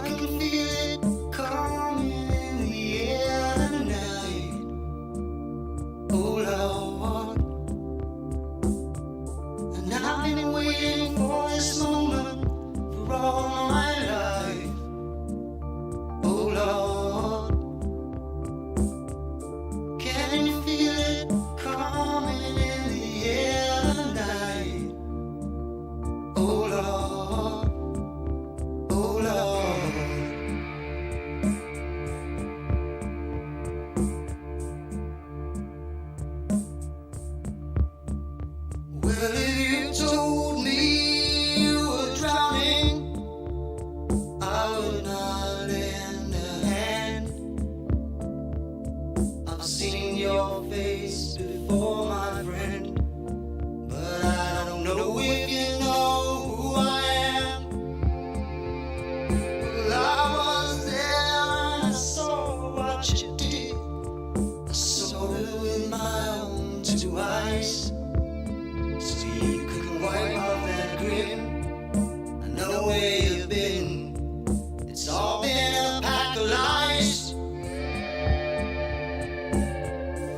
can feel it coming in the air tonight. Oh Lord, and I've been waiting for this moment for all my life. Oh Lord, can you feel it coming in the air tonight? Oh Lord, oh Lord. Well, if you told me you were drowning, I would not lend a hand. I've seen your face before, my friend, but I don't know if you know who I am. Well, I was there and I saw what you did. I saw it with my own two eyes. So you couldn't wipe off that grin. I know where you've been. It's all been a pack of lies.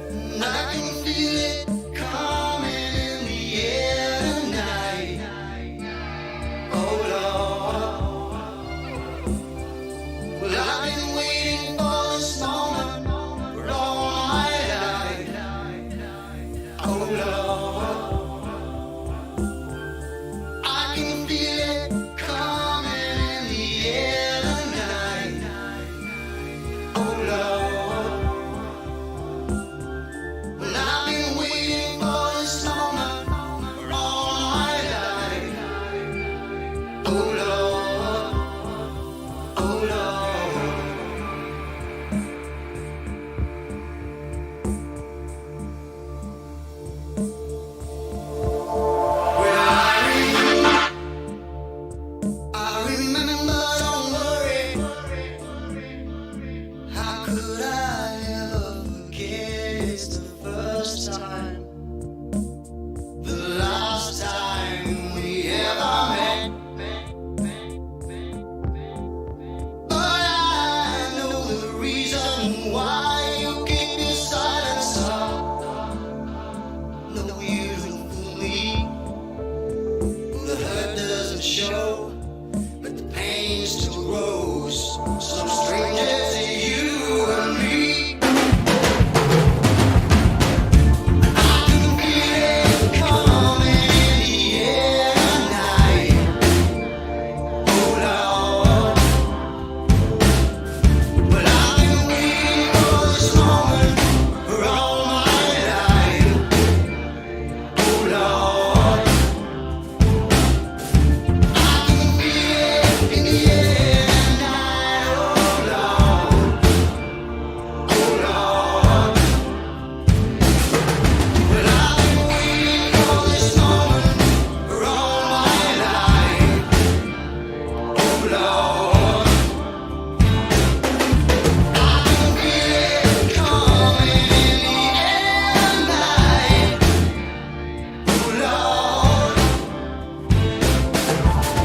And I can feel it coming in the air tonight. Oh Lord, well, I've been waiting for this moment for all my life. Oh Lord, I can feel it coming in the air tonight. Oh Lord, well, I've been waiting for this moment for all my life. Oh Lord, oh Lord. Well, I remember, don't worry. How could I ever forget? It's the first time, the last time we ever met. But I know the reason why you keep your silence up. No, you don't fool me. The hurt doesn't show, but the pain still grows. Some stranger to you and me. I can feel it coming in the air tonight. Oh Lord, but I've been waiting for this moment for all my life. Oh Lord, I can feel it in the air tonight. Oh Lord, oh Lord, well, I've been waiting for this moment for all my life. Oh Lord, I can feel it coming in the air tonight. Oh Lord,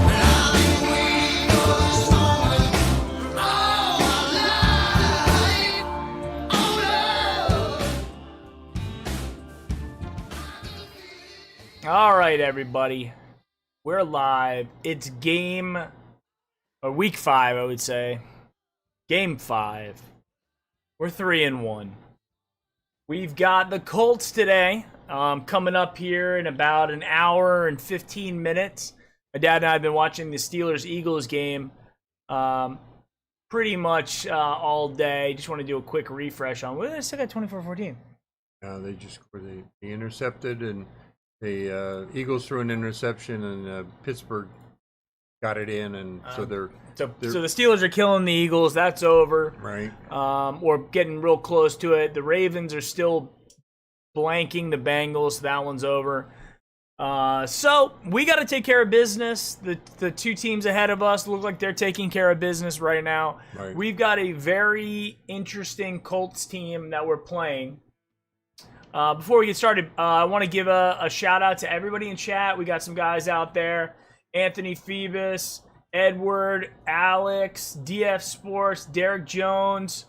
and I've been waiting for this moment for all my life. Oh Lord. All right, everybody. We're live. It's week 5, I would say. Game 5. We're 3-1. We've got the Colts today, coming up here in about an hour and 15 minutes. My dad and I have been watching the Steelers-Eagles game pretty much all day. Just want to do a quick refresh on what did I say at 24-14? They just scored. They intercepted, and the Eagles threw an interception, and Pittsburgh got it in, and so they're So the Steelers are killing the Eagles. That's over. right. Or getting real close to it. The Ravens are still blanking the Bengals. So that one's over. So we got to take care of business. The two teams ahead of us look like they're taking care of business right now. Right. We've got a very interesting Colts team that we're playing. Before we get started, I want to give a shout out to everybody in chat. We got some guys out there. Anthony Phoebus, Edward, Alex, DF Sports, Derek Jones,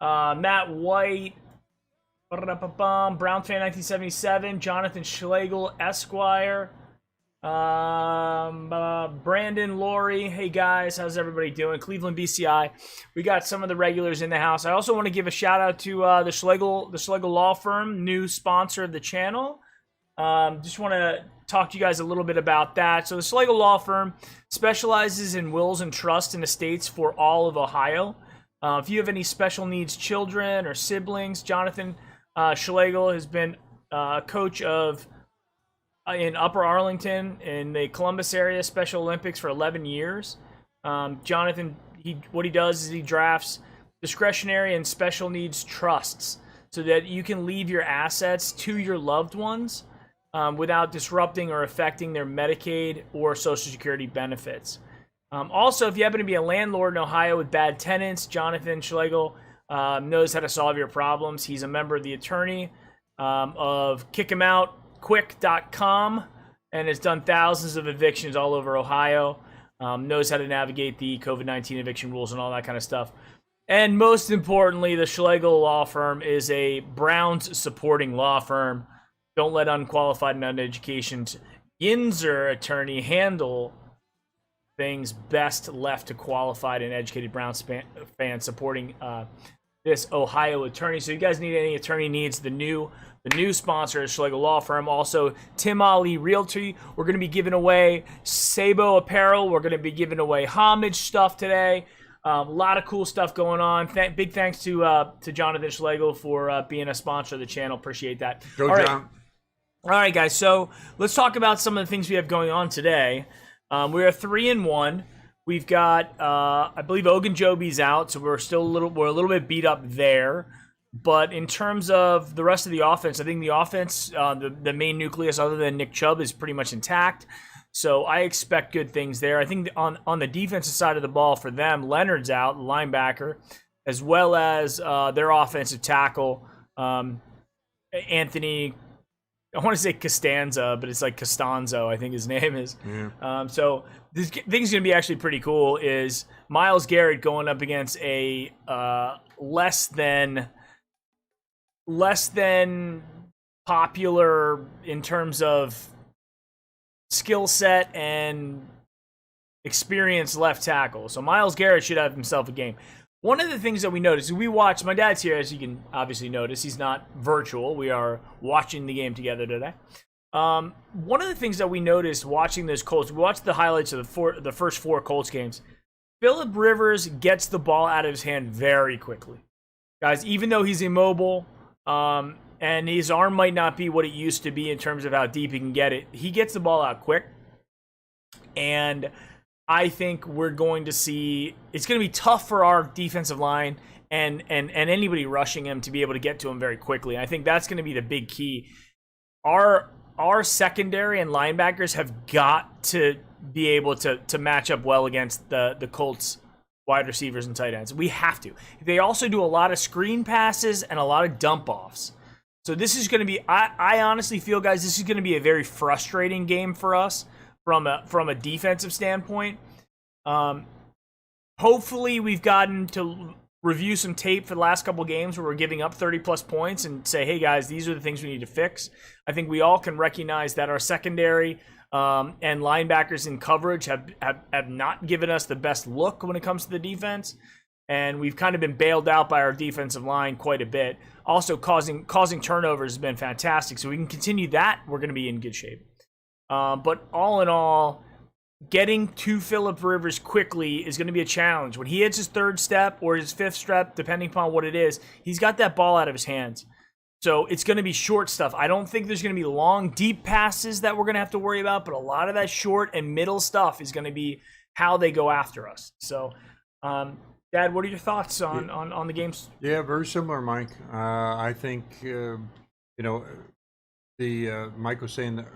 Matt White, Brown Fan 1977, Jonathan Schlegel, Esquire, Brandon Laurie. Hey guys, how's everybody doing? Cleveland BCI. We got some of the regulars in the house. I also want to give a shout out to the Schlegel Law Firm, new sponsor of the channel. Just want to talk to you guys a little bit about that. So the Schlegel Law Firm specializes in wills and trusts and estates for all of Ohio. If you have any special needs children or siblings, Jonathan Schlegel has been a coach of in Upper Arlington in the Columbus area Special Olympics for 11 years. Jonathan, what he does is he drafts discretionary and special needs trusts so that you can leave your assets to your loved ones without disrupting or affecting their Medicaid or Social Security benefits. Also, if you happen to be a landlord in Ohio with bad tenants, Jonathan Schlegel knows how to solve your problems. He's a member of the attorney of kickemoutquick.com and has done thousands of evictions all over Ohio, knows how to navigate the COVID-19 eviction rules and all that kind of stuff. And most importantly, the Schlegel Law Firm is a Browns supporting law firm. Don't let unqualified and uneducated Yinzer attorney handle things, best left to qualified and educated Browns fans supporting this Ohio attorney. So you guys need any attorney needs, the new sponsor is Schlegel Law Firm. Also, Tim Ali Realty. We're going to be giving away Sabo apparel. We're going to be giving away homage stuff today. A lot of cool stuff going on. Big thanks to Jonathan Schlegel for being a sponsor of the channel. Appreciate that. Go, All John. All right, guys. So let's talk about some of the things we have going on today. We are 3-1. We've got, I believe, Ogunjobi's out, so we're a little bit beat up there. But in terms of the rest of the offense, I think the offense, the main nucleus, other than Nick Chubb, is pretty much intact. So I expect good things there. I think on the defensive side of the ball for them, Leonard's out, linebacker, as well as their offensive tackle, Anthony. I want to say Costanza, but it's like Costanzo, I think his name is. Yeah. So this thing's going to be actually pretty cool is Myles Garrett going up against a less than popular in terms of skill set and experience left tackle. So Myles Garrett should have himself a game. One of the things that we noticed, we watched, my dad's here, as you can obviously notice. He's not virtual. We are watching the game together today. One of the things that we noticed watching those Colts, we watched the highlights of the first 4 Colts games. Phillip Rivers gets the ball out of his hand very quickly. Guys, even though he's immobile, and his arm might not be what it used to be in terms of how deep he can get it, he gets the ball out quick. And I think we're going to see, it's going to be tough for our defensive line and anybody rushing him to be able to get to him very quickly. I think that's going to be the big key. Our secondary and linebackers have got to be able to match up well against the Colts wide receivers and tight ends. We have to. They also do a lot of screen passes and a lot of dump offs. So this is going to be, I honestly feel, guys, this is going to be a very frustrating game for us from a defensive standpoint. Hopefully we've gotten to review some tape for the last couple games where we're giving up 30-plus points and say, hey, guys, these are the things we need to fix. I think we all can recognize that our secondary and linebackers in coverage have not given us the best look when it comes to the defense. And we've kind of been bailed out by our defensive line quite a bit. Also, causing turnovers has been fantastic. So we can continue that. We're going to be in good shape. But all in all, getting to Phillip Rivers quickly is going to be a challenge. When he hits his 3rd step or his 5th step, depending upon what it is, he's got that ball out of his hands. So it's going to be short stuff. I don't think there's going to be long, deep passes that we're going to have to worry about, but a lot of that short and middle stuff is going to be how they go after us. So, Dad, what are your thoughts on the games? Yeah, very similar, Mike. I think, Mike was saying that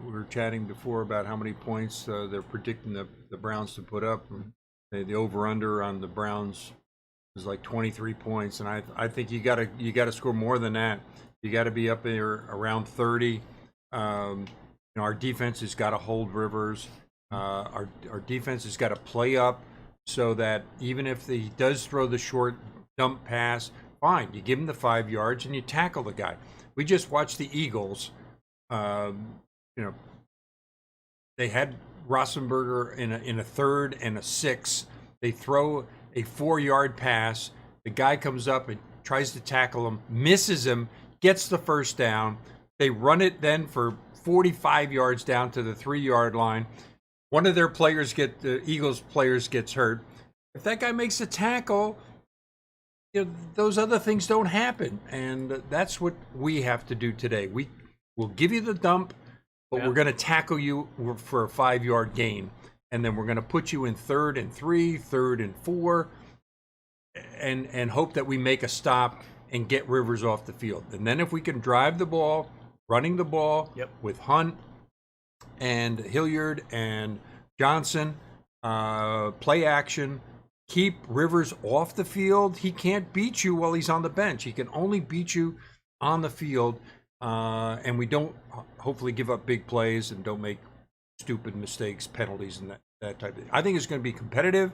we were chatting before about how many points they're predicting the Browns to put up. The over/under on the Browns is like 23 points, and I think you gotta score more than that. You got to be up there around 30. Our defense has got to hold Rivers. Our defense has got to play up so that even if he does throw the short dump pass, fine, you give him the 5 yards and you tackle the guy. We just watched the Eagles. They had Rosenberger in a third and a 6. They throw a 4-yard pass. The guy comes up and tries to tackle him, misses him, gets the first down. They run it then for 45 yards down to the 3-yard line. One of their players the Eagles players gets hurt. If that guy makes a tackle, those other things don't happen, and that's what we have to do today. We'll give you the dump, but we're going to tackle you for a 5-yard gain, and then we're going to put you in 3rd and 3, 3rd and 4, and hope that we make a stop and get Rivers off the field. And then if we can drive the ball, running the ball with Hunt and Hilliard and Johnson, play action, keep Rivers off the field. He can't beat you while he's on the bench. He can only beat you on the field, and we don't hopefully give up big plays and don't make stupid mistakes, penalties, and that type of thing. I think it's going to be competitive.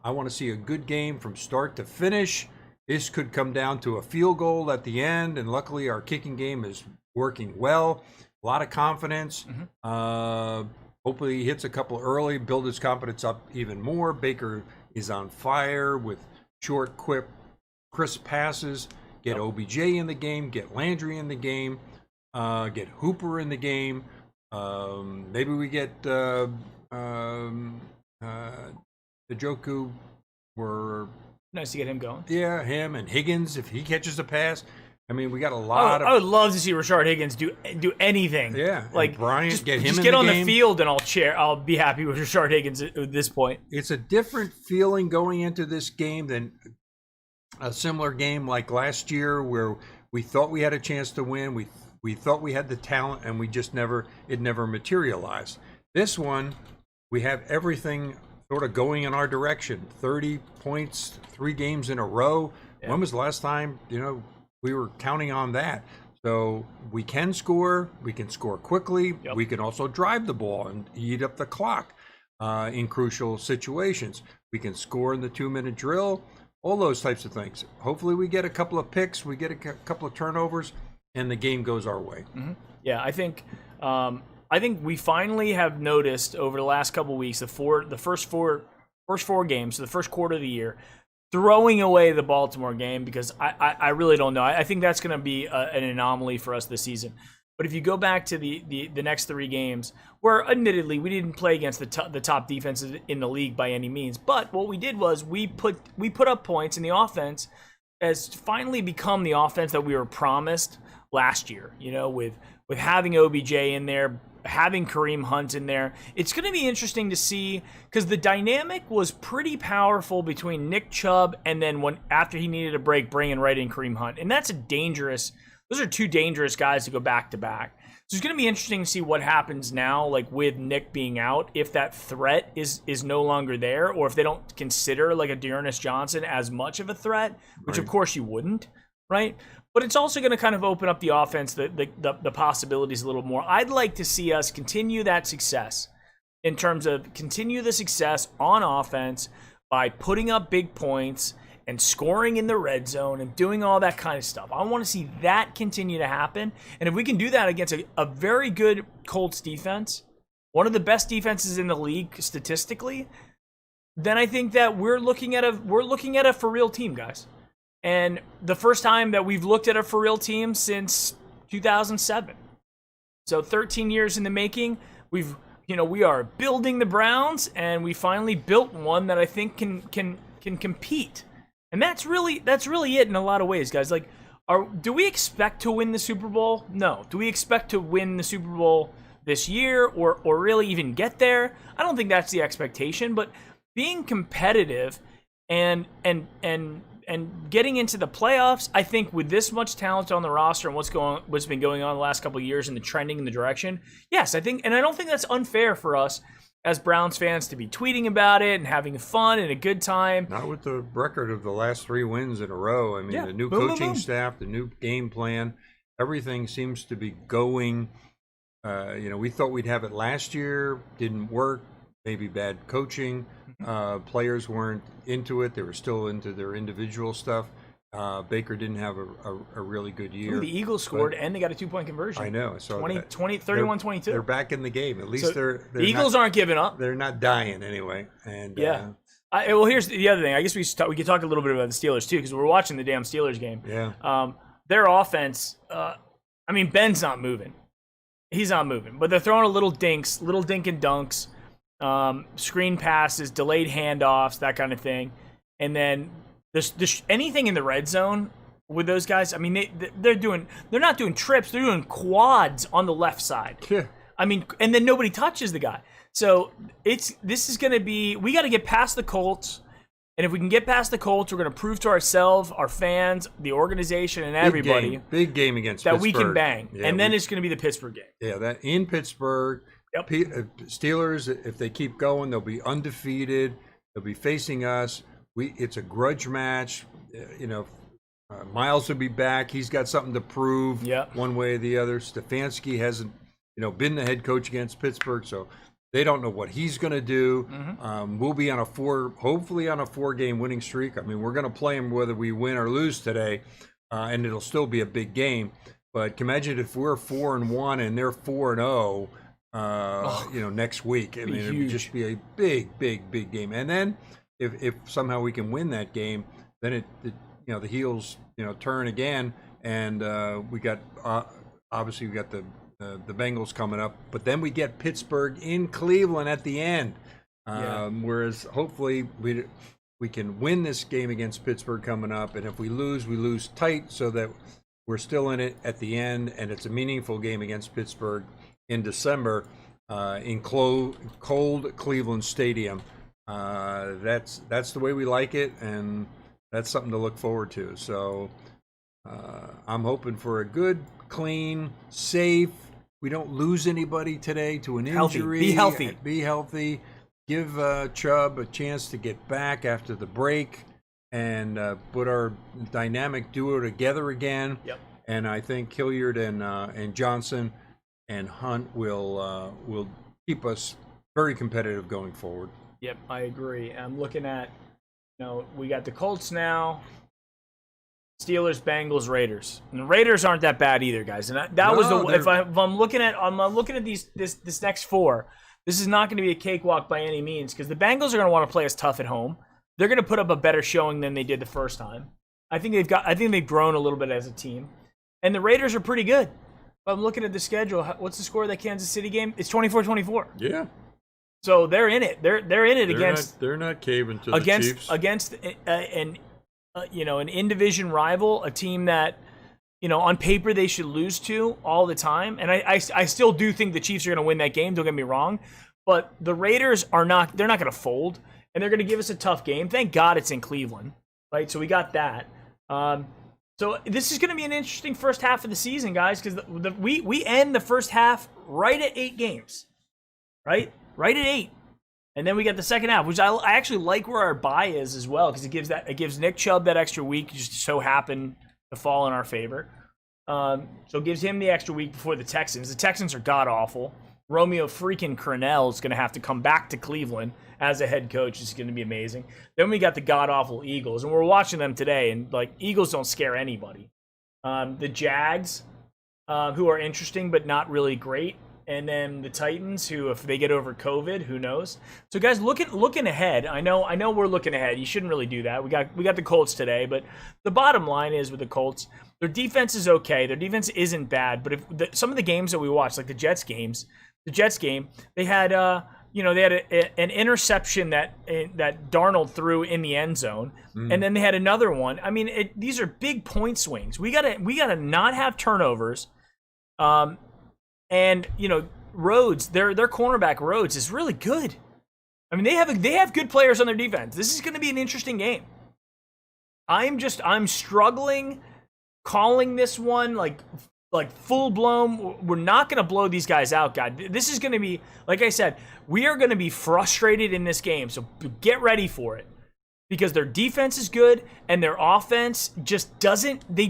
I want to see a good game from start to finish. This could come down to a field goal at the end, and luckily our kicking game is working well. A lot of confidence. Hopefully he hits a couple early, build his confidence up even more. Baker is on fire with short, quick, crisp passes. Get OBJ in the game, get Landry in the game, get Hooper in the game. Maybe we get Njoku. Nice to get him going. Yeah, him and Higgins if he catches a pass. I mean, we got a lot of. I would love to see Rashard Higgins do anything. Yeah, like Bryant, just get him just in get the on game. the field and I'll be happy with Rashard Higgins at this point. It's a different feeling going into this game than a similar game like last year where we thought we had a chance to win. We thought we had the talent, and it never materialized. This one, we have everything sort of going in our direction. 30 points, 3 games in a row. Yeah. When was the last time we were counting on that? So we can score. We can score quickly. We can also drive the ball and eat up the clock in crucial situations. We can score in the 2-minute drill. All those types of things. Hopefully we get a couple of picks. We get a couple of turnovers, and the game goes our way. Yeah, I think we finally have noticed over the last couple of weeks the first four games, so the first quarter of the year, throwing away the Baltimore game, because I really don't know. I think that's going to be an anomaly for us this season. But if you go back to the next 3 games, where admittedly we didn't play against the top defenses in the league by any means, but what we did was we put up points, and the offense has finally become the offense that we were promised last year. With having OBJ in there, having Kareem Hunt in there. It's going to be interesting to see, because the dynamic was pretty powerful between Nick Chubb and then after he needed a break, bringing right in Kareem Hunt. And those are 2 dangerous guys to go back to back. So it's going to be interesting to see what happens now, like with Nick being out, if that threat is no longer there, or if they don't consider like a Dearness Johnson as much of a threat, which of course you wouldn't, right? But it's also going to kind of open up the offense, the possibilities a little more. I'd like to see us continue that success in terms of continue the success on offense by putting up big points and scoring in the red zone and doing all that kind of stuff. I want to see that continue to happen. And if we can do that against a very good Colts defense, one of the best defenses in the league statistically, then I think that we're looking at a for real team, guys. And the first time that we've looked at a for real team since 2007. So 13 years in the making. We are building the Browns, and we finally built one that I think can compete. And that's really it in a lot of ways, guys. Like, do we expect to win the Super Bowl? No. Do we expect to win the Super Bowl this year or really even get there? I don't think that's the expectation, but being competitive and getting into the playoffs, I think with this much talent on the roster and what's been going on the last couple of years and the trending in the direction, yes, I think, and I don't think that's unfair for us as Browns fans to be tweeting about it and having fun and a good time. Not with the record of the last 3 wins in a row. I mean, the new coaching staff, the new game plan, everything seems to be going. We thought we'd have it last year, didn't work. maybe bad coaching. Players weren't into it; they were still into their individual stuff. Baker didn't have a really good year. Ooh, the Eagles scored, and they got a 2-point conversion. I know. So 31-22. They're back in the game. At least So they're the Eagles aren't giving up. They're not dying anyway. And yeah. Well, here's the other thing. I guess we could talk a little bit about the Steelers too, because we're watching the damn Steelers game. Yeah. Their offense. I mean, Ben's not moving. He's not moving, but they're throwing a little dink and dunks, screen passes, delayed handoffs, that kind of thing, and then there's anything in the red zone with those guys. I mean, they're not doing trips, they're doing quads on the left side. Yeah. I mean, and then nobody touches the guy. So this is going to be, we got to get past the Colts. And if we can get past the Colts, we're going to prove to ourselves, our fans, the organization, and everybody big game against that Pittsburgh. we can bang. Yeah, and then it's going to be the Pittsburgh game. Yeah, that in Pittsburgh. Yep. Steelers, if they keep going, they'll be undefeated. They'll be facing us. It's a grudge match. Miles will be back. He's got something to prove. Yep. One way or the other. Stefanski hasn't, been the head coach against Pittsburgh, so they don't know what he's going to do. Mm-hmm. We'll be on hopefully on a 4-game winning streak. I mean, we're going to play them whether we win or lose today, and it'll still be a big game. But imagine if we're 4-1 and they're 4-0, next week. I mean, it would just be a big game. And then if somehow we can win that game, then the heels turn again, and we got obviously we got the Bengals coming up, but then we get Pittsburgh in Cleveland at the end. Whereas hopefully we can win this game against Pittsburgh coming up, and if we lose tight so that we're still in it at the end, and it's a meaningful game against Pittsburgh in December in cold Cleveland Stadium. That's the way we like it, and that's something to look forward to. So I'm hoping for a good, clean, safe. We don't lose anybody today to an injury. Be healthy. Be healthy. Give Chubb a chance to get back after the break and put our dynamic duo together again. Yep. And I think Hilliard and Johnson and Hunt will keep us very competitive going forward. Yep, I agree. I'm looking at, we got the Colts now. Steelers, Bengals, Raiders. And the Raiders aren't that bad either, guys. And if I'm looking at this next 4, this is not going to be a cakewalk by any means, because the Bengals are going to want to play us tough at home. They're going to put up a better showing than they did the first time. I think they've grown a little bit as a team. And the Raiders are pretty good. If I'm looking at the schedule, what's the score of that Kansas City game? It's 24-24. Yeah. So they're in it. They're in it they're not caving to the Chiefs. Against an in-division rival, a team that, on paper they should lose to all the time. And I still do think the Chiefs are going to win that game, don't get me wrong. But the Raiders they're not going to fold, and they're going to give us a tough game. Thank God it's in Cleveland, right? So we got that. So this is going to be an interesting first half of the season, guys, because we end the first half right at 8 games, right? Right at 8. And then we get the second half, which I actually like where our bye is as well, because it gives Nick Chubb that extra week, just so happened to fall in our favor. So it gives him the extra week before the Texans. The Texans are god-awful. Romeo freaking Crennel is going to have to come back to Cleveland as a head coach. It's going to be amazing. Then we got the god-awful Eagles, and we're watching them today, and Eagles don't scare anybody. The Jags, who are interesting but not really great. And then the Titans, who, if they get over COVID, who knows? So, guys, looking ahead. I know we're looking ahead. You shouldn't really do that. We got the Colts today, but the bottom line is with the Colts, their defense is okay. Their defense isn't bad, but if some of the games that we watched, like the Jets game, they had an interception that Darnold threw in the end zone, and then they had another one. I mean, these are big point swings. We gotta not have turnovers. And Rhodes, their cornerback Rhodes is really good. I mean, they have good players on their defense. This is going to be an interesting game. I'm struggling calling this one like full blown. We're not going to blow these guys out, guys. This is going to be, like I said, we are going to be frustrated in this game. So get ready for it, because their defense is good and their offense just doesn't. They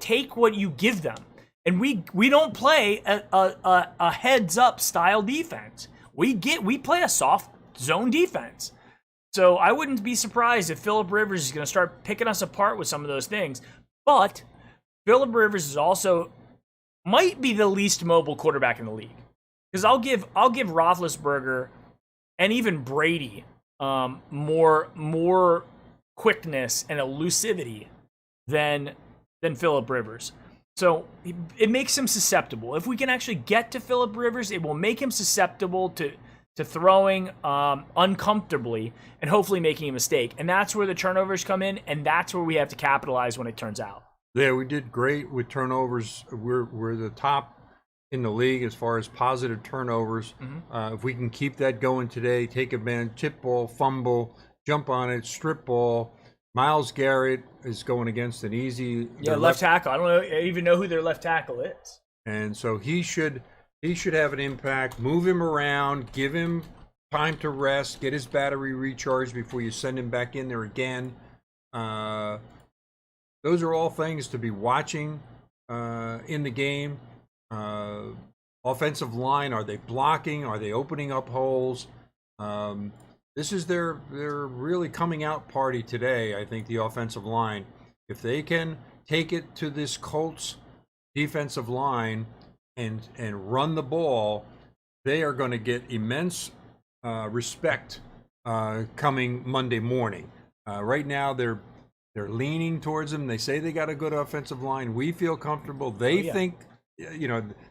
take what you give them. And we don't play a heads-up style defense. we play a soft zone defense. So I wouldn't be surprised if Phillip Rivers is going to start picking us apart with some of those things. But Phillip Rivers is also might be the least mobile quarterback in the league, because I'll give Roethlisberger and even Brady more quickness and elusivity than Phillip Rivers. So it makes him susceptible. If we can actually get to Phillip Rivers, it will make him susceptible to throwing uncomfortably and hopefully making a mistake. And that's where the turnovers come in, and that's where we have to capitalize when it turns out. Yeah, we did great with turnovers. We're the top in the league as far as positive turnovers. If we can keep that going today, take advantage, tip ball, fumble, jump on it, strip ball. Myles Garrett is going against an easy left tackle. I don't even know who their left tackle is. And so he should have an impact. Move him around, give him time to rest, get his battery recharged before you send him back in there again. Those are all things to be watching in the game. Offensive line, are they blocking? Are they opening up holes? This is their really coming out party today, I think, the offensive line. If they can take it to this Colts defensive line and run the ball, they are going to get immense respect coming Monday morning. Right now, they're leaning towards them. They say they got a good offensive line. We feel comfortable. They think,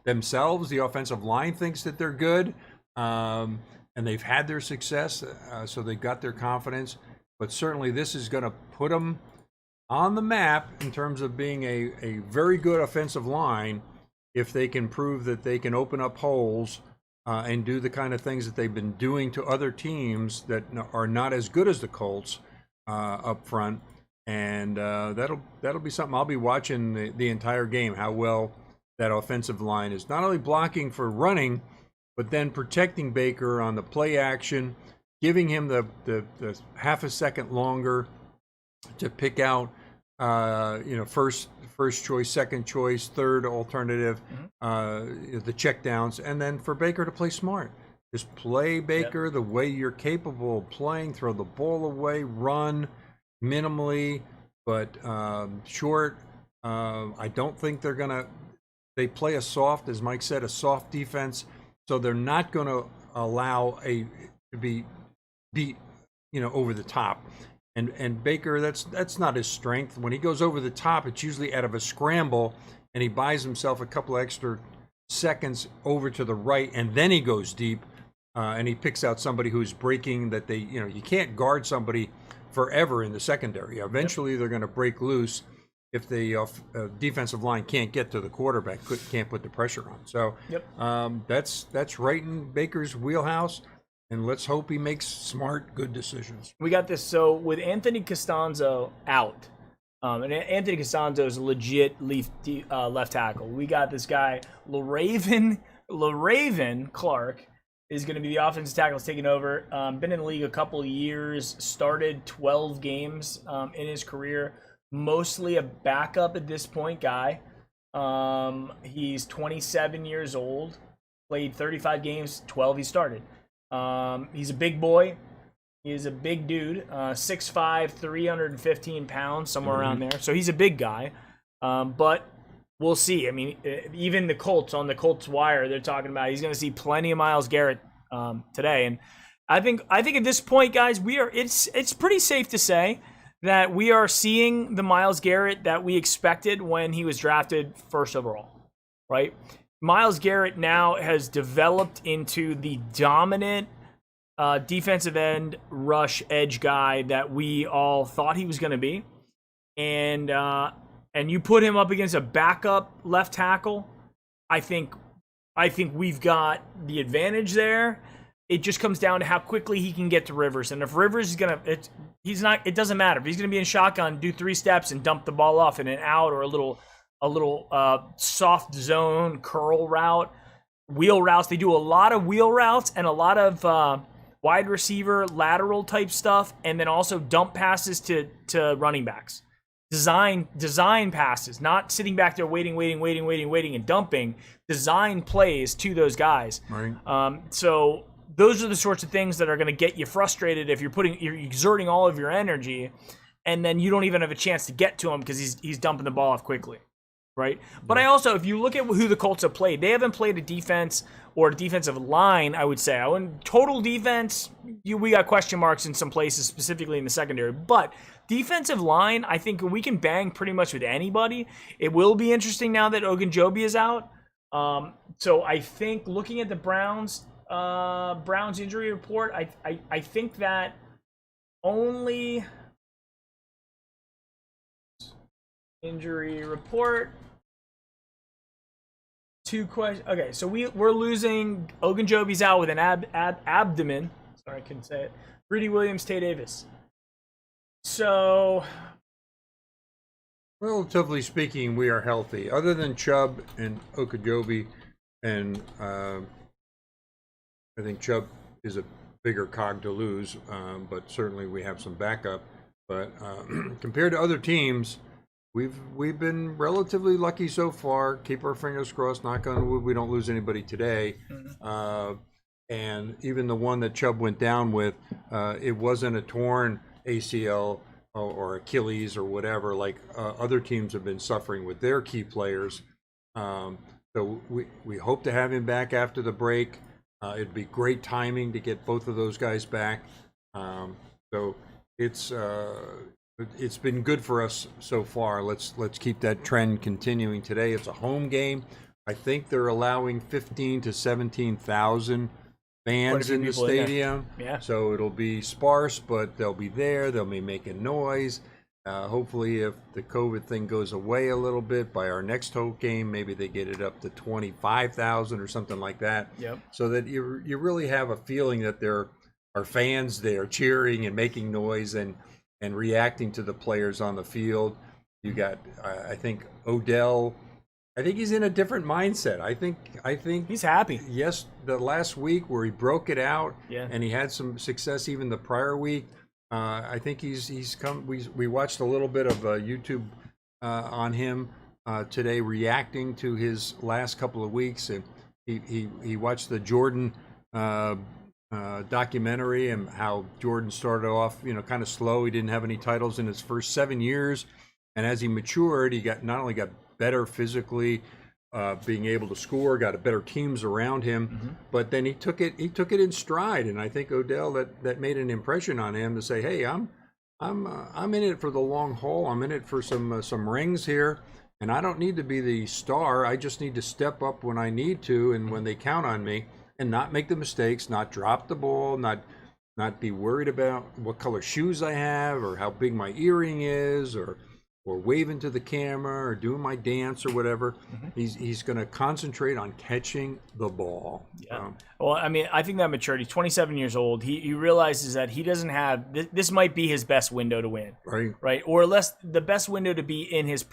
themselves, the offensive line thinks that they're good. And they've had their success, so they've got their confidence. But certainly this is going to put them on the map in terms of being a very good offensive line if they can prove that they can open up holes and do the kind of things that they've been doing to other teams that are not as good as the Colts up front. And that'll be something I'll be watching the entire game, how well that offensive line is not only blocking for running, but then protecting Baker on the play action, giving him the half a second longer to pick out, first choice, second choice, third alternative, the checkdowns, and then for Baker to play smart. Just play Baker the way you're capable of playing, throw the ball away, run minimally, but short. I don't think they play a soft, as Mike said, a soft defense. So they're not going to allow to be beat, over the top. And Baker, that's not his strength. When he goes over the top, it's usually out of a scramble, and he buys himself a couple extra seconds over to the right, and then he goes deep, and he picks out somebody who's breaking. That you can't guard somebody forever in the secondary. Eventually, they're going to break loose. If the defensive line can't get to the quarterback, can't put the pressure on. So that's right in Baker's wheelhouse, and let's hope he makes smart, good decisions. We got this. So with Anthony Costanzo out, and Anthony Costanzo is a legit left tackle. We got this guy, LaRaven Clark, is going to be the offensive tackle taking over. Been in the league a couple of years, started 12 games in his career. Mostly a backup at this point guy. He's 27 years old, played 35 games, 12 he started. He's a big boy. He's a big dude, 6'5", 315 pounds, somewhere around there. So he's a big guy. But we'll see. I mean, even the Colts, on the Colts wire, they're talking about he's going to see plenty of Myles Garrett today. And I think at this point, guys, it's pretty safe to say that we are seeing the Myles Garrett that we expected when he was drafted first overall, right? Myles Garrett now has developed into the dominant defensive end rush edge guy that we all thought he was going to be. And you put him up against a backup left tackle, I think we've got the advantage there. It just comes down to how quickly he can get to Rivers. And if Rivers is it doesn't matter. If he's going to be in shotgun, do 3 steps and dump the ball off in an out or a little soft zone curl route, wheel routes. They do a lot of wheel routes and a lot of wide receiver lateral type stuff, and then also dump passes to running backs. Design passes, not sitting back there waiting and dumping. Design plays to those guys. Right. So those are the sorts of things that are going to get you frustrated if you're exerting all of your energy, and then you don't even have a chance to get to him because he's dumping the ball off quickly, right? But I also, if you look at who the Colts have played, they haven't played a defense or a defensive line, I would say. Total defense, we got question marks in some places, specifically in the secondary. But defensive line, I think we can bang pretty much with anybody. It will be interesting now that Ogunjobi is out. So I think looking at the Browns injury report, I think that only injury report. Two questions. Okay, so we're losing. Ogunjobi's out with an abdomen. Sorry, I couldn't say it. Rudy Williams, Tay Davis. So, relatively speaking, we are healthy. Other than Chubb and Ogunjobi, and I think Chubb is a bigger cog to lose, but certainly we have some backup. But compared to other teams, we've been relatively lucky so far. Keep our fingers crossed. Knock on wood, we don't lose anybody today. And even the one that Chubb went down with, it wasn't a torn ACL or Achilles or whatever, like other teams have been suffering with their key players. So we hope to have him back after the break. It'd be great timing to get both of those guys back. So it's been good for us so far. Let's keep that trend continuing today. It's a home game. I think they're allowing 15 to 17,000 fans in the stadium. Yeah. So it'll be sparse, but they'll be there. They'll be making noise. Hopefully, if the COVID thing goes away a little bit by our next home game, maybe they get it up to 25,000 or something like that. Yep. So that you really have a feeling that there are fans there cheering and making noise and reacting to the players on the field. You got, I think Odell. I think he's in a different mindset. I think he's happy. Yes, the last week where he broke it out, and he had some success even the prior week. I think he's come. We watched a little bit of YouTube on him today, reacting to his last couple of weeks, and he watched the Jordan documentary and how Jordan started off, kind of slow. He didn't have any titles in his first 7 years, and as he matured, he not only got better physically, being able to score, got a better teams around him, but then he took it in stride, and I think Odell that made an impression on him to say, hey, I'm in it for the long haul. I'm in it for some rings here, and I don't need to be the star. I just need to step up when I need to and when they count on me, and not make the mistakes, not drop the ball, not be worried about what color shoes I have or how big my earring is or waving to the camera or doing my dance or whatever. He's going to concentrate on catching the ball. Yeah. Well, I mean, I think that maturity. 27 years old. He realizes that he doesn't have this might be his best window to win. Right. Or less the best window to be in his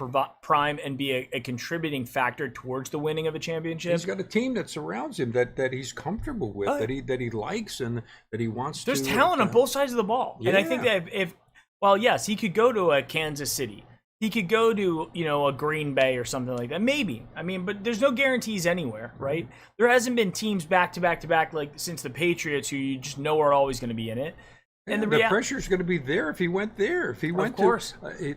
prime and be a contributing factor towards the winning of a championship. He's got a team that surrounds him that he's comfortable with, that he likes and that he wants. There's talent on both sides of the ball. Yeah. And I think that yes, he could go to a Kansas City. He could go to, a Green Bay or something like that. Maybe. I mean, but there's no guarantees anywhere, right? There hasn't been teams back to back to back like since the Patriots who you just know are always going to be in it. And the pressure's going to be there if he went there. If he went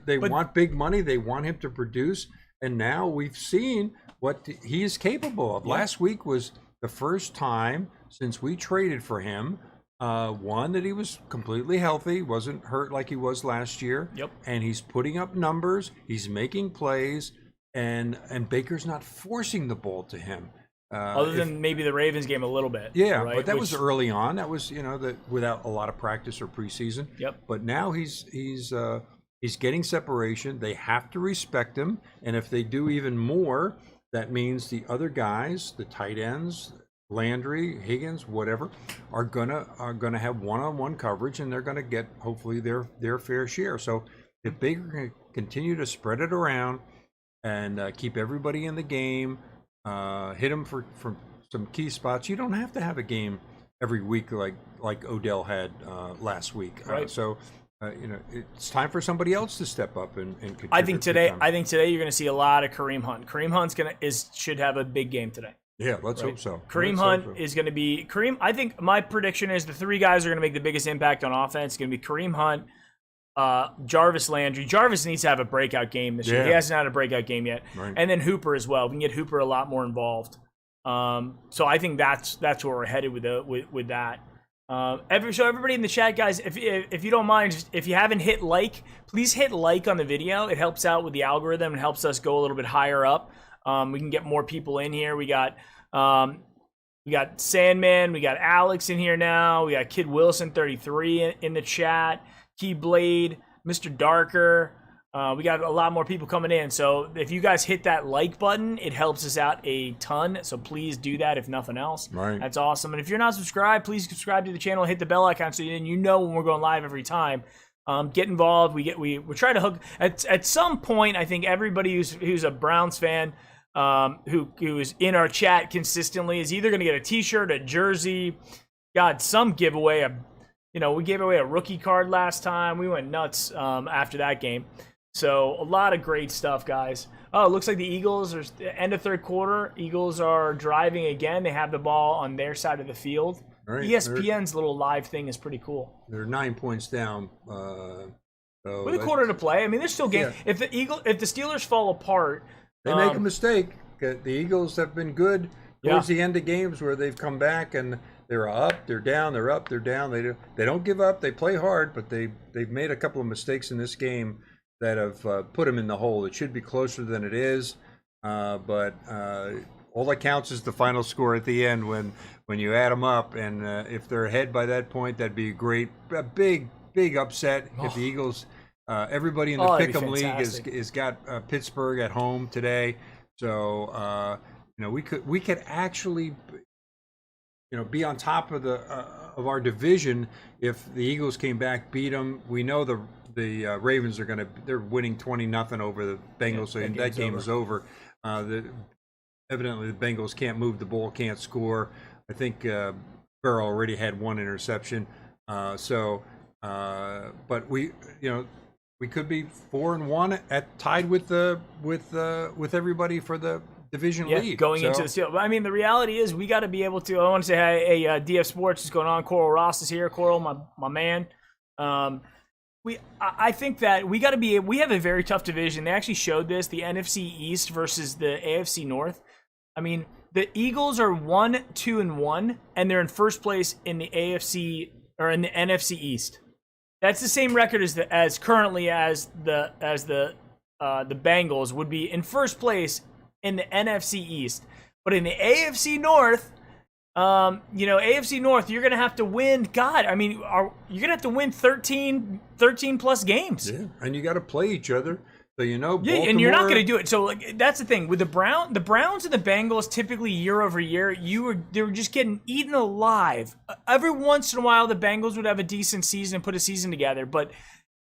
they want big money. They want him to produce. And now we've seen what he is capable of. Yeah. Last week was the first time since we traded for him. One, that he was completely healthy, wasn't hurt like he was last year. Yep. And he's putting up numbers, he's making plays, and Baker's not forcing the ball to him. Other than maybe the Ravens game a little bit. Yeah, right? But that was early on. That was, without a lot of practice or preseason. Yep. But now he's getting separation. They have to respect him. And if they do even more, that means the other guys, the tight ends, Landry, Higgins, whatever, are gonna have one-on-one coverage, and they're gonna get hopefully their fair share. So if Baker can continue to spread it around and keep everybody in the game, hit them for some key spots, you don't have to have a game every week like Odell had last week. Right. It's time for somebody else to step up and contribute. I think today you're going to see a lot of Kareem Hunt. Kareem Hunt should have a big game today. Yeah, let's hope so. Kareem Let's Hunt hope so. is going to be Kareem. I think my prediction is the three guys are going to make the biggest impact on offense. It's going to be Kareem Hunt, Jarvis Landry. Jarvis needs to have a breakout game this year. He Yeah. hasn't had a breakout game yet. Right. And then Hooper as well. We can get Hooper a lot more involved. So I think that's where we're headed with that. So everybody in the chat, guys, if you don't mind, if you haven't hit like, please hit like on the video. It helps out with the algorithm and helps us go a little bit higher up. We can get more people in here. We got Sandman, we got Alex in here now. We got Kid Wilson 33 in the chat. Keyblade, Mr. Darker. We got a lot more people coming in. So if you guys hit that like button, it helps us out a ton. So please do that if nothing else. Right. That's awesome. And if you're not subscribed, please subscribe to the channel. Hit the bell icon so you know when we're going live every time. Get involved. We're trying to hook at some point. I think everybody who's a Browns fan, who is in our chat consistently, is either going to get a T-shirt, a jersey, some giveaway. We gave away a rookie card last time. We went nuts after that game. So a lot of great stuff, guys. Oh, it looks like the Eagles are end of third quarter. Eagles are driving again. They have the ball on their side of the field. Right. ESPN's little live thing is pretty cool. They're 9 points down. With a quarter to play, I mean, there's still game. Yeah. If the Steelers fall apart, They make a mistake. The Eagles have been good towards the end of games where they've come back and they're up, they're down, they're up, they're down. They don't give up. They play hard, but they've made a couple of mistakes in this game that have put them in the hole. It should be closer than it is, but all that counts is the final score at the end when you add them up. And if they're ahead by that point, that'd be a big upset if the Eagles. Everybody in the Pick'em League has got Pittsburgh at home today, so we could actually be on top of our division if the Eagles came back, beat them. We know the Ravens they're winning 20-0 over the Bengals, so that game is over. Evidently the Bengals can't move the ball, can't score. I think Burrow already had one interception, but we could be 4-1 tied with everybody for the division lead. Going into the Steelers. I mean, the reality is we got to be able to. I want to say hey, DF Sports is going on. Coral Ross is here. Coral, my man. I think that we got to be. We have a very tough division. They actually showed this: the NFC East versus the AFC North. I mean, the Eagles are 1-2-1, and they're in first place in the AFC or in the NFC East. That's the same record as the Bengals would be in first place in the NFC East. But in the AFC North, AFC North, you're going to have to win. God, I mean, you're going to have to win 13 plus games. Yeah, and you got to play each other. So yeah, and you're not going to do it. So that's the thing with the Browns and the Bengals. Typically, year over year, they were just getting eaten alive. Every once in a while, the Bengals would have a decent season and put a season together. But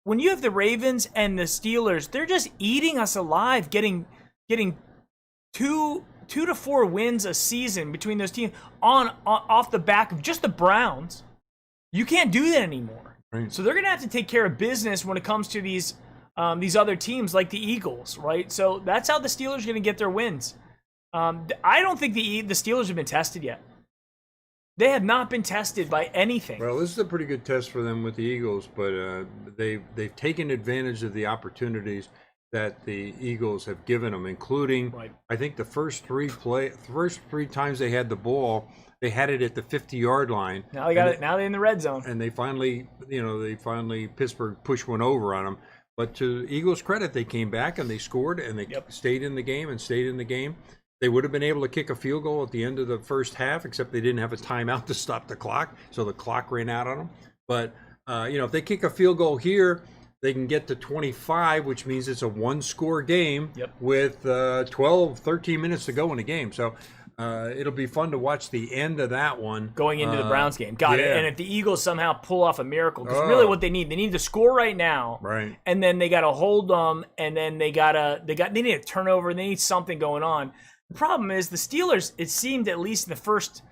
when you have the Ravens and the Steelers, they're just eating us alive, getting 2 to 4 wins a season between those teams off the back of just the Browns. You can't do that anymore. Right. So they're going to have to take care of business when it comes to these other teams like the Eagles, right? So that's how the Steelers are going to get their wins. I don't think the Steelers have been tested yet. They have not been tested by anything. Well, this is a pretty good test for them with the Eagles, but they've taken advantage of the opportunities that the Eagles have given them, including I think the first three times they had the ball, they had it at the 50-yard line. Now they got it. Now they're in the red zone, and they finally Pittsburgh pushed one over on them. But to Eagles' credit, they came back and they scored and they stayed in the game. They would have been able to kick a field goal at the end of the first half, except they didn't have a timeout to stop the clock, so the clock ran out on them. But if they kick a field goal here, they can get to 25, which means it's a one-score game with 13 minutes to go in the game. So it'll be fun to watch the end of that one. Going into the Browns game. Got it. And if the Eagles somehow pull off a miracle, because really what they need to score right now. Right. And then they got to hold them, and then they need a turnover, they need something going on. The problem is the Steelers, it seemed at least in the first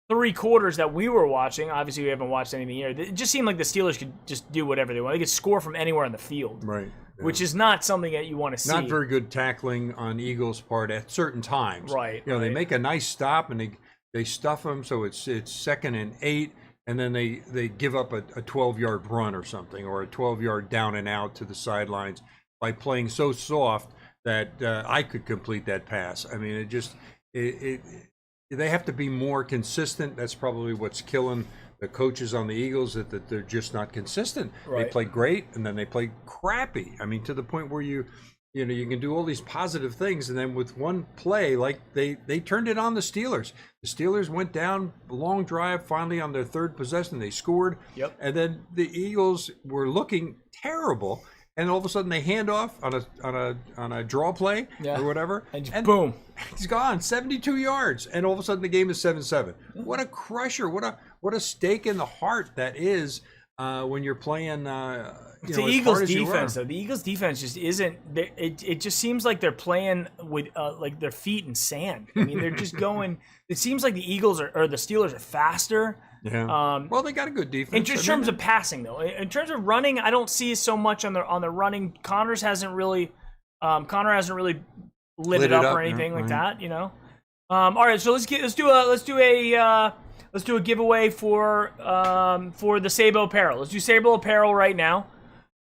3 quarters that we were watching, obviously we haven't watched anything here, it just seemed like the Steelers could just do whatever they want. They could score from anywhere on the field. Right. which is not something that you want to see. Not very good tackling on Eagles' part at certain times. Right. They make a nice stop and they stuff them so it's 2nd and 8, and then they give up a 12-yard run or something, or a 12-yard down and out to the sidelines by playing so soft that I could complete that pass. I mean, they have to be more consistent. That's probably what's killing the coaches on the Eagles, that they're just not consistent. Right. They play great and then they play crappy. I mean, to the point where you can do all these positive things, and then with one play, like they turned it on the Steelers. The Steelers went down, long drive, finally on their 3rd possession, they scored. Yep. And then the Eagles were looking terrible, and all of a sudden they hand off on a draw play or whatever, and boom, he's gone 72 yards, and all of a sudden the game is 7-7. What a crusher! What a stake in the heart that is when you're playing. The Eagles' defense, though. The Eagles' defense just isn't. It just seems like they're playing with like their feet in sand. I mean, they're just going. It seems like the Eagles or the Steelers are faster. Yeah. Well, they got a good defense. In terms of passing, though, in terms of running, I don't see so much on the running. Connor hasn't really lit it up or anything like that. All right, so let's do a giveaway for the Sabo apparel. Let's do Sabo apparel right now,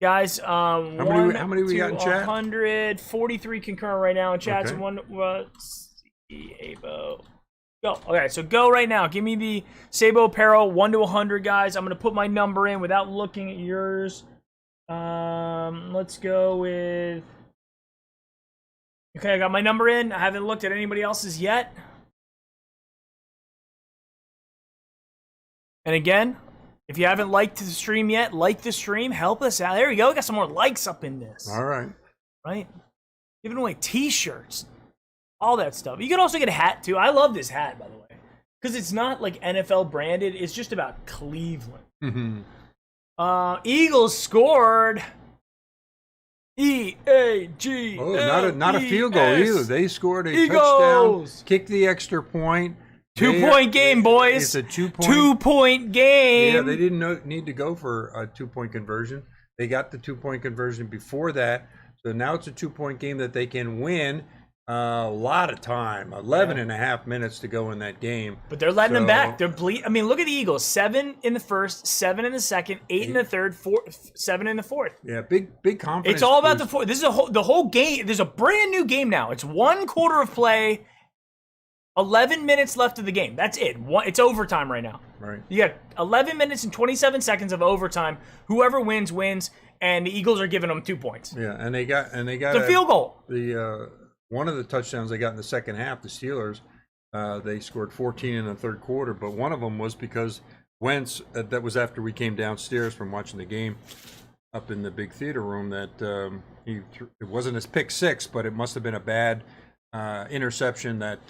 guys. How many we got in chat? 143 concurrent right now in chat. Okay. Sabo. Go. Okay, so go right now. Give me the Sabo apparel 1 to 100, guys. I'm gonna put my number in without looking at yours. Let's go with. Okay, I got my number in. I haven't looked at anybody else's yet. And again, if you haven't liked the stream yet, like the stream. Help us out. There we go. We got some more likes up in this. All right. Right? Giving away T-shirts. All that stuff. You can also get a hat, too. I love this hat, by the way. Because it's not like NFL branded. It's just about Cleveland. Mm-hmm. Eagles scored. E-A-G. Oh, not a field goal either. They scored a Eagles. touchdown, kicked the extra point. 2-point game, boys. It's a 2-point. 2-point game. Yeah, they didn't need to go for a 2-point conversion. They got the 2-point conversion before that. So now it's a 2-point game that they can win. A lot of time, 11 and a half minutes to go in that game. But they're letting them back. They're I mean, look at the Eagles. 7 in the first, 7 in the second, 8 in the third, 7 in the fourth. Yeah, big confidence. It's all about the fourth. This is the whole game. There's a brand new game now. It's 1 quarter of play, 11 minutes left of the game. That's it. It's overtime right now. Right. You got 11 minutes and 27 seconds of overtime. Whoever wins, and the Eagles are giving them 2 points. Yeah, and they got it's a field goal. One of the touchdowns they got in the second half, the Steelers, they scored 14 in the third quarter, but one of them was because Wentz, that was after we came downstairs from watching the game up in the big theater room, that it wasn't his pick six, but it must have been a bad interception that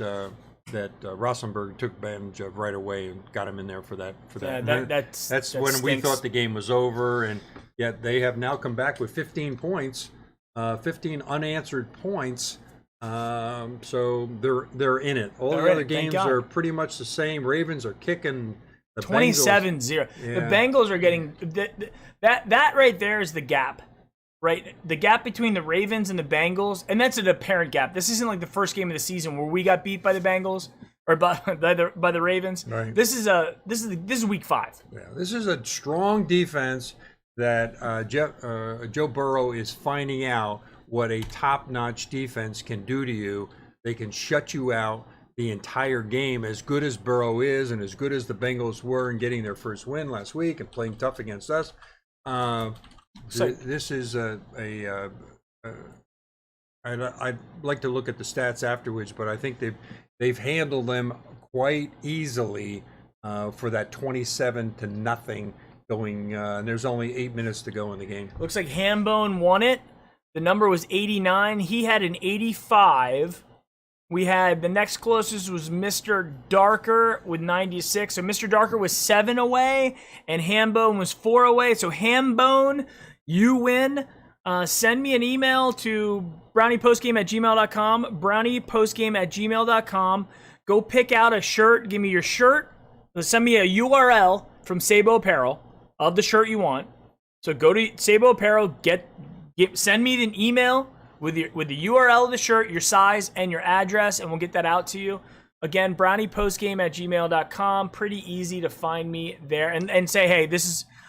Rosenberg took advantage of right away and got him in there for that. Yeah, that's that when stinks. we thought the game was over, and yet they have now come back with 15 points, 15 unanswered points. So they're in it. All the other games are pretty much the same. Ravens are kicking the 27-0. Yeah. The Bengals are getting that right there is the gap. Right, the gap between the Ravens and the Bengals, and that's an apparent gap. This isn't like the first game of the season where we got beat by the Bengals or by the Ravens. Right. This is week 5. Yeah, this is a strong defense that Joe Burrow is finding out what a top-notch defense can do to you. They can shut you out the entire game. As good as Burrow is, and as good as the Bengals were in getting their first win last week and playing tough against us. This is I'd like to look at the stats afterwards, but I think they've handled them quite easily for that 27-0 going. And there's only 8 minutes to go in the game. Looks like Hambone won it. The number was 89. He had an 85. We had the next closest was Mr. Darker with 96. So Mr. Darker was 7 away, and Hambone was 4 away. So Hambone, you win. Send me an email to browniepostgame@gmail.com. browniepostgame@gmail.com. Go pick out a shirt. Give me your shirt. Send me a URL from Sabo Apparel of the shirt you want. So go to Sabo Apparel, get Send me an email with the URL of the shirt, your size, and your address, and we'll get that out to you. Again, browniepostgame@gmail.com. Pretty easy to find me there, and say, hey,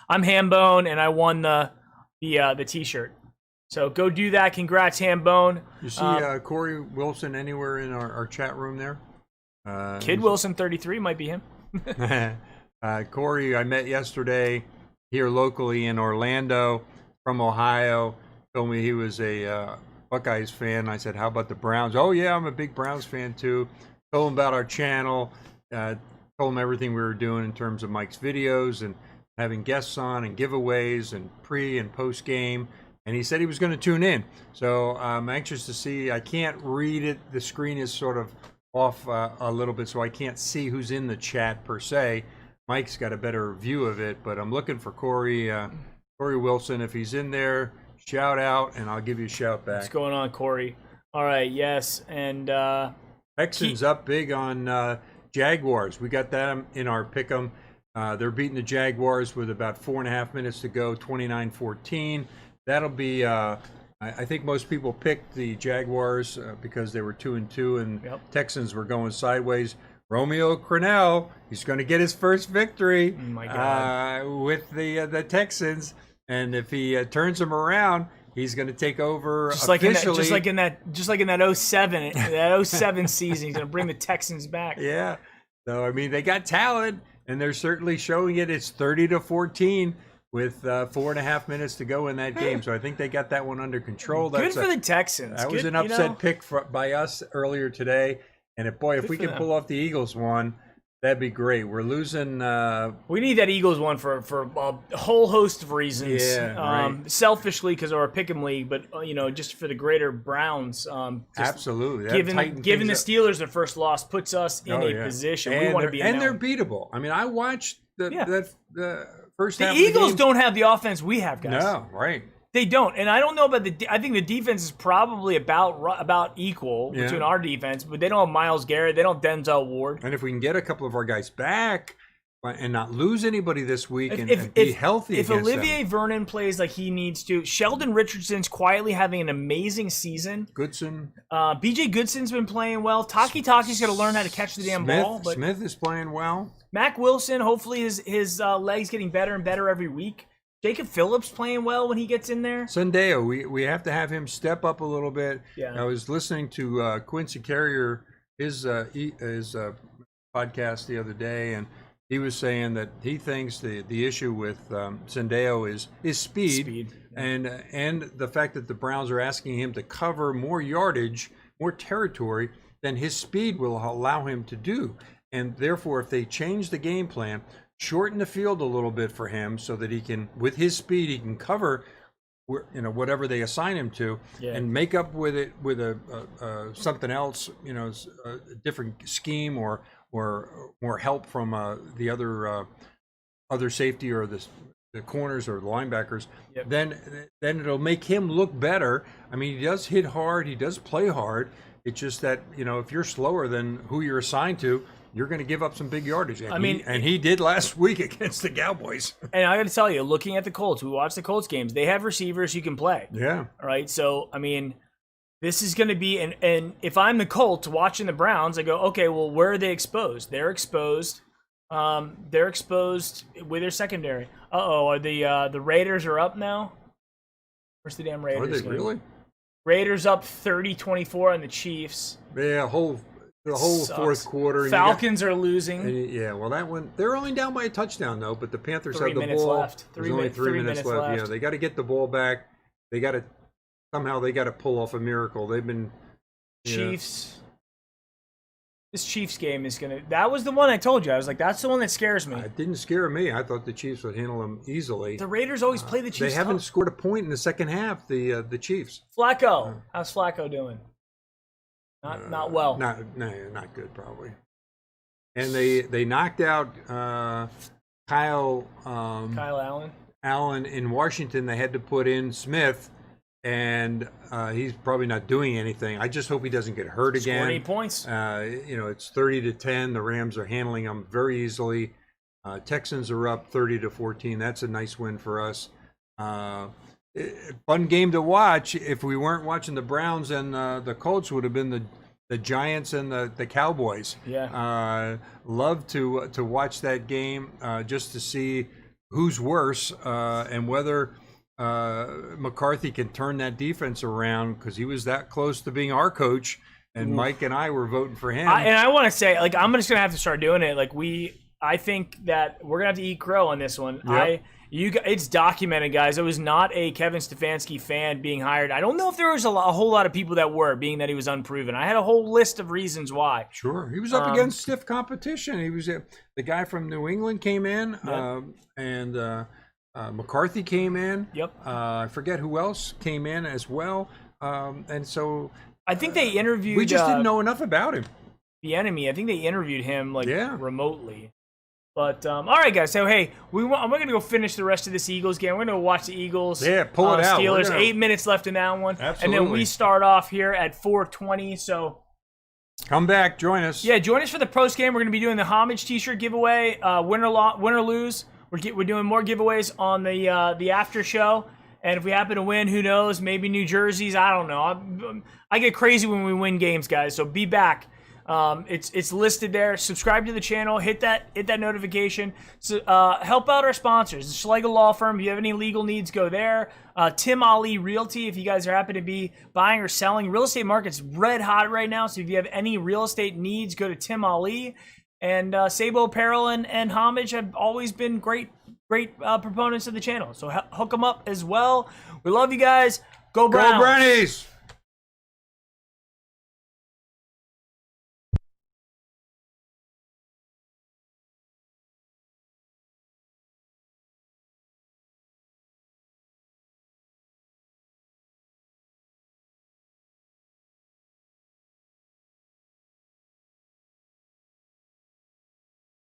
I'm Hambone, and I won the T-shirt. So go do that. Congrats, Hambone. You see Corey Wilson anywhere in our chat room there? Kid Wilson 33 might be him. Corey, I met yesterday here locally in Orlando from Ohio. Told me he was a Buckeyes fan. I said, how about the Browns? Oh, yeah, I'm a big Browns fan, too. Told him about our channel. Told him everything we were doing in terms of Mike's videos and having guests on and giveaways and pre- and post-game. And he said he was going to tune in. So I'm anxious to see. I can't read it. The screen is sort of off a little bit, so I can't see who's in the chat per se. Mike's got a better view of it, but I'm looking for Corey Wilson. If he's in there, shout out, and I'll give you a shout back. What's going on, Corey? All right, yes, and Texans up big on Jaguars. We got that in our pick'em. They're beating the Jaguars with about 4.5 minutes to go, 29-14. That'll be. I think most people picked the Jaguars because they were 2-2, and Texans were going sideways. Romeo Crennel, he's going to get his first victory with the Texans, and if he turns them around, he's going to take over officially. Just like in that 07 season, he's going to bring the Texans back. Yeah. So I mean, they got talent, and they're certainly showing it. It's 30-14 with 4.5 minutes to go in that game. So I think they got that one under control. Good for the Texans. That was an upset pick by us earlier today. And if we can pull off the Eagles one, that'd be great. We're losing. We need that Eagles one for a whole host of reasons. Yeah, right. Selfishly because of our pick'em league, but just for the greater Browns. Absolutely. Giving the Steelers their first loss puts us in a position we want to be in. And they're beatable. I mean, I watched the first half. The Eagles don't have the offense we have, guys. No, right. They don't, and I don't know about I think the defense is probably about equal between our defense, but they don't have Myles Garrett, they don't have Denzel Ward. And if we can get a couple of our guys back and not lose anybody this week and be healthy, if Olivier Vernon plays like he needs to, Sheldon Richardson's quietly having an amazing season. Goodson, B.J. Goodson's been playing well. Taki's got to learn how to catch the damn ball. But Smith is playing well. Mac Wilson, hopefully his legs getting better and better every week. Jacob Phillips playing well when he gets in there. Sundeo, we have to have him step up a little bit. Yeah. I was listening to Quincy Carrier, his podcast the other day, and he was saying that he thinks the issue with Sundeo is speed. And the fact that the Browns are asking him to cover more yardage, more territory than his speed will allow him to do. And therefore, if they change the game plan, shorten the field a little bit for him so that he can, with his speed, he can cover, whatever they assign him to, and make up with it with a something else, a different scheme or more help from the other safety or the corners or the linebackers. Then it'll make him look better. I mean, he does hit hard, he does play hard. It's just that if you're slower than who you're assigned to, you're going to give up some big yardage. And he did last week against the Cowboys. And I got to tell you, looking at the Colts, we watched the Colts games. They have receivers who can play. Yeah. All right. So, I mean, this is going to be, and if I'm the Colts watching the Browns, I go, okay, well, where are they exposed? They're exposed. They're exposed with their secondary. Are the Raiders are up now? Where's the damn Raiders? Are they really? Raiders up 30-24 on the Chiefs. Yeah, the whole fourth quarter. Falcons are losing. Well, that one, they're only down by a touchdown, though, but the Panthers have the ball. 3 minutes left. There's only 3 minutes left. Yeah, they got to get the ball back. They got to pull off a miracle. They've been Chiefs. This Chiefs game is going to... That was the one I told you. I was like, that's the one that scares me. It didn't scare me. I thought the Chiefs would handle them easily. The Raiders always play the Chiefs They haven't scored a point in the second half, the Chiefs. Flacco. How's Flacco doing? Not well. Not good, probably. And they knocked out Kyle Allen in Washington. They had to put in Smith, and he's probably not doing anything. I just hope he doesn't get hurt again. Scored 8 points. It's 30-10. The Rams are handling them very easily. Texans are up 30-14. That's a nice win for us. fun game to watch. If we weren't watching the Browns and the Colts, would have been the Giants and the Cowboys. Yeah. Love to watch that game just to see who's worse and whether McCarthy can turn that defense around, because he was that close to being our coach, and Mike and I were voting for him. And I want to say, like, I'm just gonna have to start doing it. Like, I think that we're gonna have to eat crow on this one. Yep. It's documented, guys. It was not a Kevin Stefanski fan being hired. I don't know if there was a whole lot of people that were, being that he was unproven. I had a whole list of reasons why. Sure, he was up against stiff competition. He was the guy from New England came in, and McCarthy came in. Yep. I forget who else came in as well. And so I think they interviewed. We just didn't know enough about him. The enemy. I think they interviewed him remotely. But all right, guys. So hey, we're gonna go finish the rest of this Eagles game. We're gonna watch the Eagles. Yeah, pull it out. Steelers. 8 minutes left in that one. Absolutely. And then we start off here at 4:20. So come back, join us. Yeah, join us for the post game. We're gonna be doing the homage T-shirt giveaway. Win or lose. We're doing more giveaways on the after show. And if we happen to win, who knows? Maybe New Jerseys. I don't know. I get crazy when we win games, guys. So be back. It's listed there. Subscribe to the channel. Hit that notification. So, help out our sponsors. The Schlegel Law Firm. If you have any legal needs, go there. Tim Ali Realty. If you guys are happen to be buying or selling, real estate market's red hot right now. So if you have any real estate needs, go to Tim Ali. And Sabo Apparel and Homage have always been great proponents of the channel. So hook them up as well. We love you guys. Go Browns. Go Brownies.